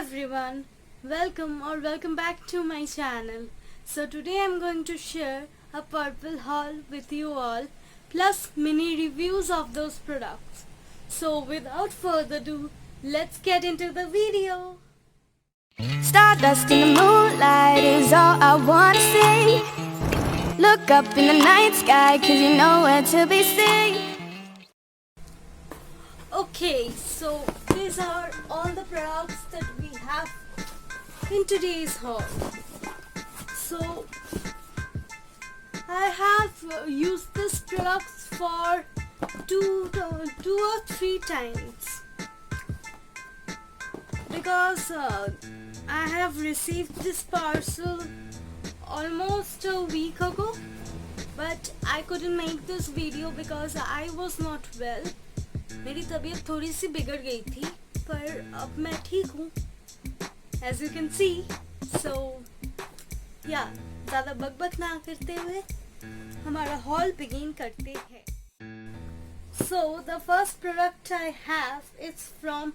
everyone, welcome back to my channel. So today I'm going to share a Purplle haul with you all, plus mini reviews of those products. So without further ado, let's get into the video. Stardust in the moonlight is all I wanna see. Look up in the night sky, 'cause you know where to be seen. Okay, so these are all the products that we have in today's haul. So I have used these products for two or three times because I have received this parcel almost a week ago, but I couldn't make this video because I was not well. मेरी तबीयत थोड़ी सी बिगड़ गई थी, पर अब मैं ठीक हूँ, as you can see. So yeah, ज़्यादा बकबक ना करते हुए हमारा haul begin करते हैं. So the first product I have is from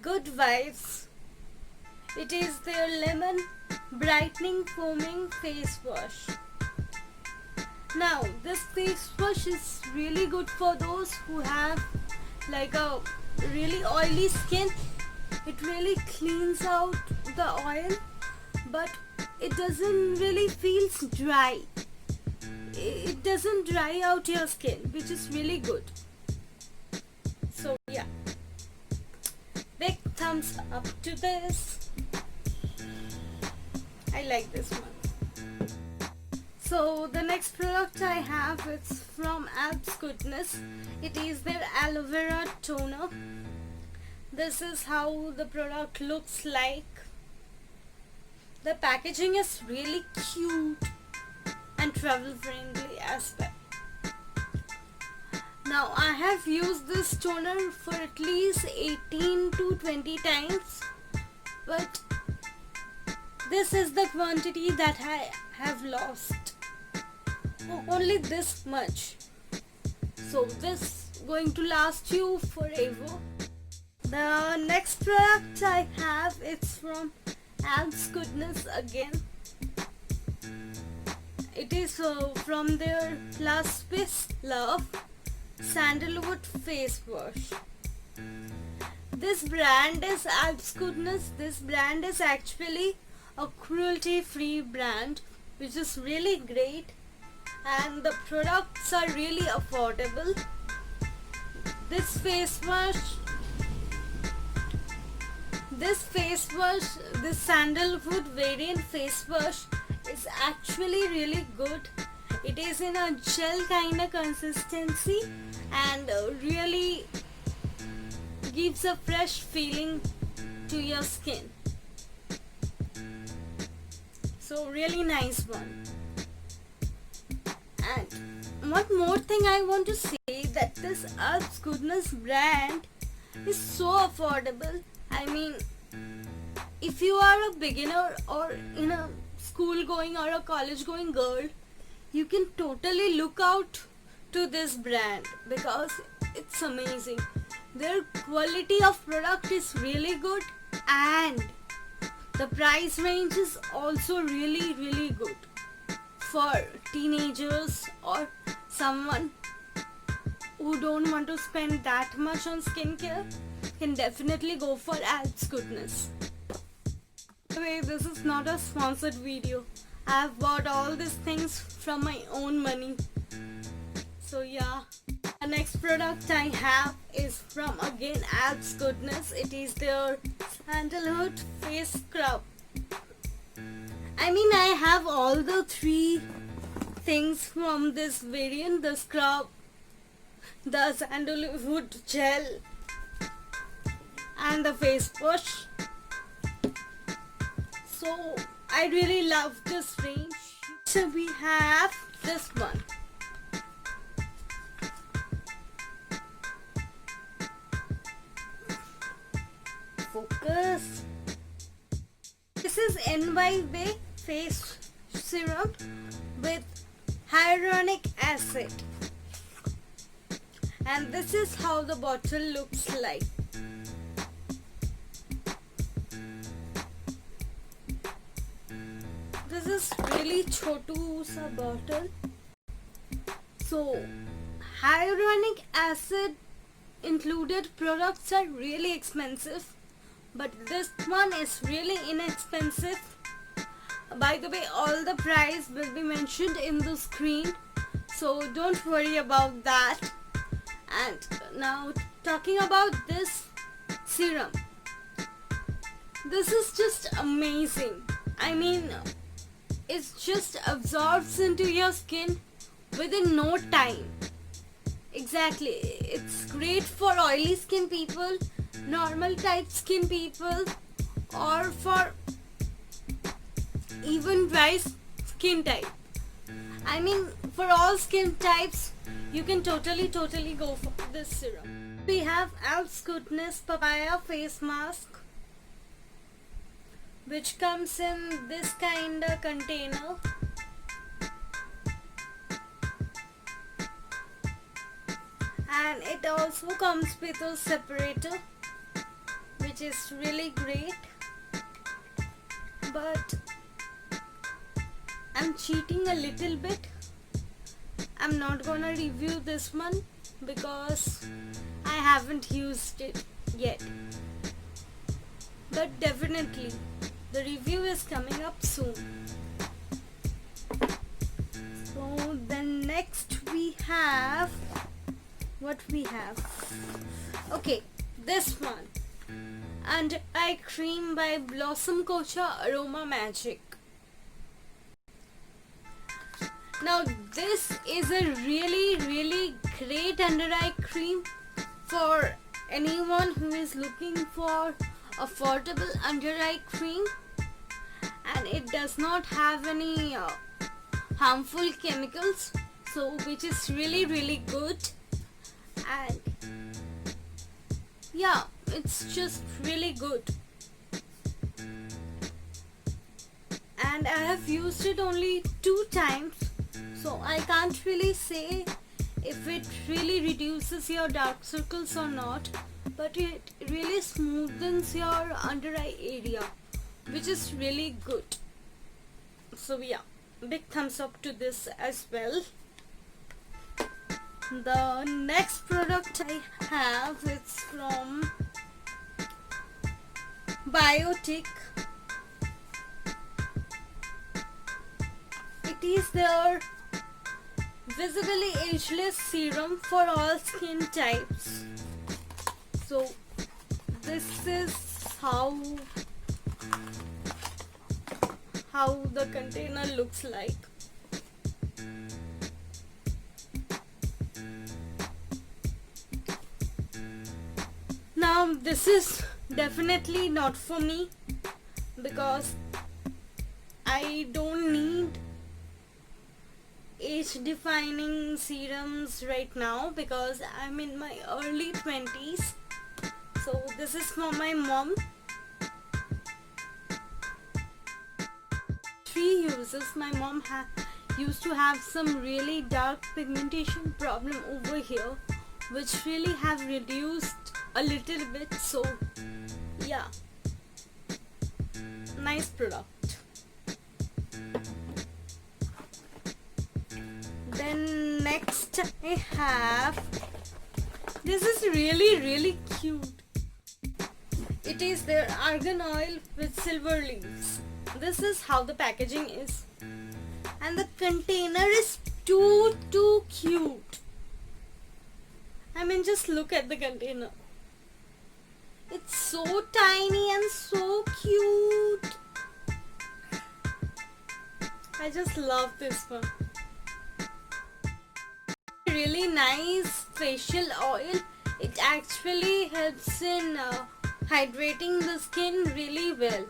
Good Vibes. It is their lemon brightening foaming face wash. Now this face wash is really good for those who have like a really oily skin. It really cleans out the oil, but it doesn't really feel dry. It doesn't dry out your skin, which is really good. So yeah, big thumbs up to this. I like this one. So the next product I have is from Alps Goodness. It is their Aloe Vera toner. This is how the product looks like. The packaging is really cute and travel friendly as well. Now I have used this toner for at least 18 to 20 times, but this is the quantity that I have lost. Only this much. So this is going to last you forever. The next product I have is from Alps Goodness again. It is from their Plus With Love Sandalwood face wash. This brand is Alps Goodness. This brand is actually a cruelty-free brand, which is really great, and the products are really affordable. This sandalwood variant face wash is actually really good. It is in a gel kind of consistency and really gives a fresh feeling to your skin. So really nice one. And one more thing I want to say, that this Alps Goodness brand is so affordable. I mean, if you are a beginner or in a school going or a college going girl, you can totally look out to this brand because it's amazing. Their quality of product is really good and the price range is also really good. For teenagers or someone who don't want to spend that much on skincare, can definitely go for Alps Goodness. Anyway, this is not a sponsored video. I have bought all these things from my own money. So yeah, the next product I have is from again Alps Goodness. It is their Sandalwood face scrub. I mean, I have all the three things from this variant: the scrub, the sandalwood gel, and the face wash. So I really love this range. So we have this one. Focus. This is NY face serum with hyaluronic acid, and this is how the bottle looks like. is really chotu sa bottle. So hyaluronic acid included products are really expensive, but this one is really inexpensive. By the way, all the price will be mentioned in the screen, so don't worry about that. And now talking about this serum, this is just amazing. I mean, it just absorbs into your skin within no time. Exactly, it's great for oily skin people, normal type skin people, or for even dry skin type. I mean, for all skin types, you can totally go for this serum. We have Alps Goodness Papaya face mask, which comes in this kind of container. And it also comes with a separator, which is really great. But I'm cheating a little bit. I'm not gonna review this one because I haven't used it yet. But definitely the review is coming up soon. So then next we have what we have. Okay, this one. Under Eye Cream by Blossom Kocha Aroma Magic. Now this is a really great under eye cream for anyone who is looking for affordable under eye cream, and it does not have any harmful chemicals, so which is really good. And yeah, it's just really good. And I have used it only 2 times, so I can't really say if it really reduces your dark circles or not, but it really smoothens your under eye area, which is really good. So yeah, big thumbs up to this as well. The next product I have is from Biotic. It is their visibly ageless serum for all skin types. So this is how the container looks like. Now this is definitely not for me because I don't need age defining serums right now because I'm in my early 20s. So this is for my mom. 3 uses. My mom used to have some really dark pigmentation problem over here, which really have reduced a little bit. So yeah, nice product. Then next I have, this is really cute. It is their argan oil with silver leaves. This is how the packaging is, and the container is too cute. I mean, just look at the container. It's so tiny and so cute. I just love this one. Really nice facial oil. It actually helps in hydrating the skin really well.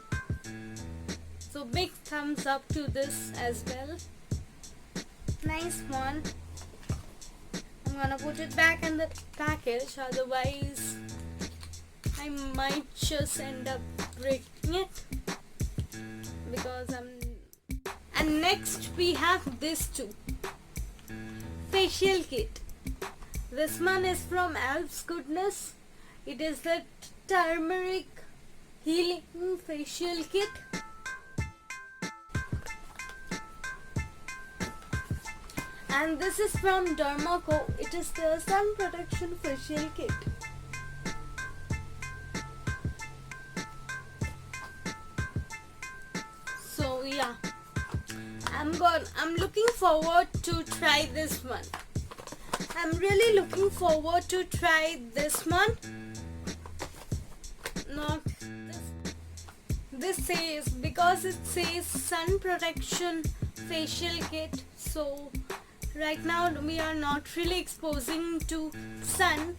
So big thumbs up to this as well. Nice one. I'm gonna put it back in the package, otherwise I might just end up breaking it because and next we have this too. Facial kit. This one is from Alps Goodness. It is the Turmeric Healing Facial Kit. And this is from DermDoc. It is the sun protection facial kit. So yeah, I'm looking forward to try this one. I'm really looking forward to try this one. Not this says, because it says sun protection facial kit, so right now we are not really exposing to sun,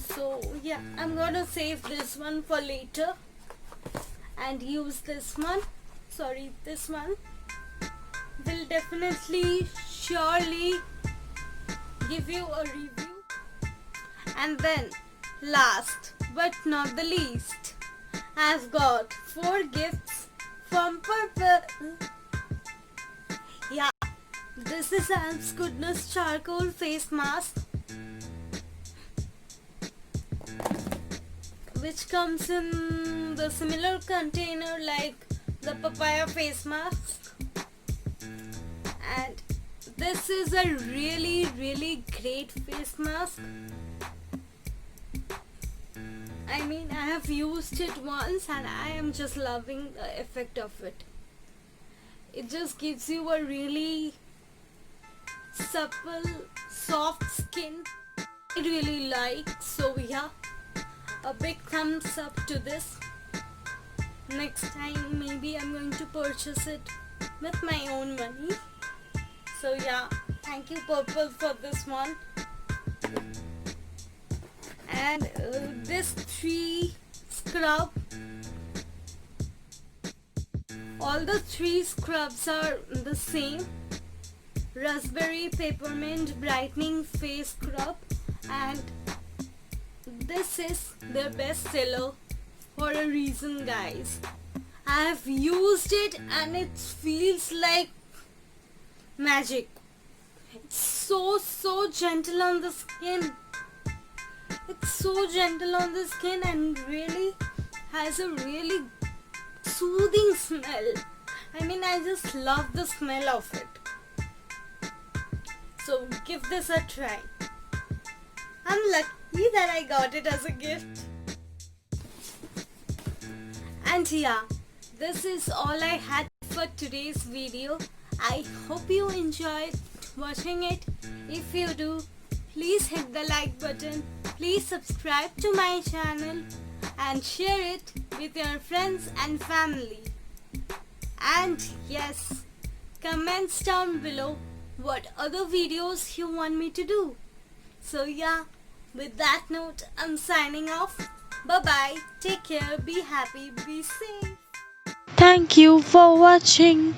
so yeah, I'm gonna save this one for later and use this one. This one will definitely surely give you a review. And then last but not the least, I've got 4 gifts from Purplle. Yeah, this is Alps Goodness Charcoal Face Mask, which comes in the similar container like the Papaya face mask. And this is a really great face mask. I mean, I have used it once and I am just loving the effect of it. It just gives you a really supple, soft skin I really like. So yeah, a big thumbs up to this. Next time maybe I'm going to purchase it with my own money. So yeah, thank you Purplle for this one. And this 3 scrub, all the 3 scrubs are the same: raspberry peppermint brightening face scrub, and this is their best seller for a reason, guys. I have used it and it feels like magic. It's so gentle on the skin. It's so gentle on the skin and really has a really soothing smell. I mean, I just love the smell of it. So give this a try. I'm lucky that I got it as a gift. And yeah, this is all I had for today's video. I hope you enjoyed watching it. If you do, please hit the like button. Please subscribe to my channel and share it with your friends and family. And yes, comments down below what other videos you want me to do. So yeah, with that note, I'm signing off. Bye bye. Take care. Be happy. Be safe. Thank you for watching.